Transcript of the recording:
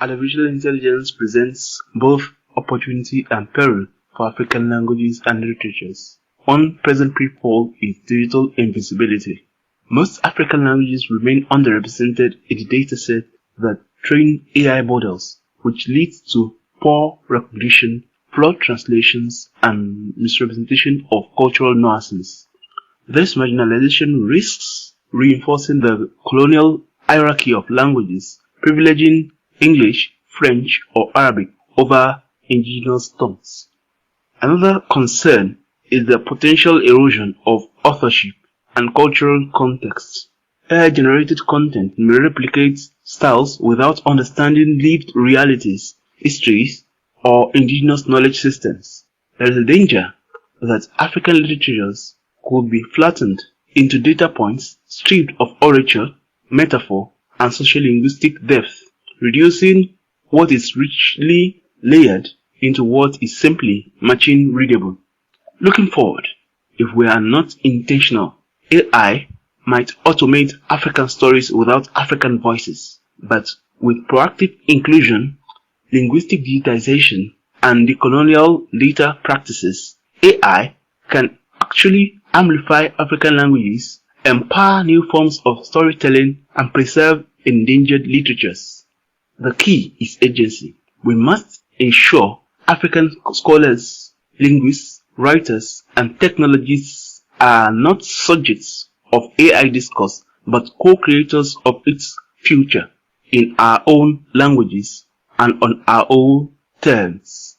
Artificial intelligence presents both opportunity and peril for African languages and literatures. One present pitfall is digital invisibility. Most African languages remain underrepresented in the dataset that train AI models, which leads to poor recognition, flawed translations, and misrepresentation of cultural nuances. This marginalization risks reinforcing the colonial hierarchy of languages, privileging English, French, or Arabic over indigenous tongues. Another concern is the potential erosion of authorship and cultural context. AI-generated content may replicate styles without understanding lived realities, histories, or indigenous knowledge systems. There is a danger that African literatures could be flattened into data points stripped of orature, metaphor, and sociolinguistic depth, reducing what is richly layered into what is simply machine readable. Looking forward, if we are not intentional, AI might automate African stories without African voices, but with proactive inclusion, linguistic digitization, and decolonial data practices, AI can actually amplify African languages, empower new forms of storytelling, and preserve endangered literatures. The key is agency. We must ensure African scholars, linguists, writers, and technologists are not subjects of AI discourse, but co-creators of its future in our own languages and on our own terms.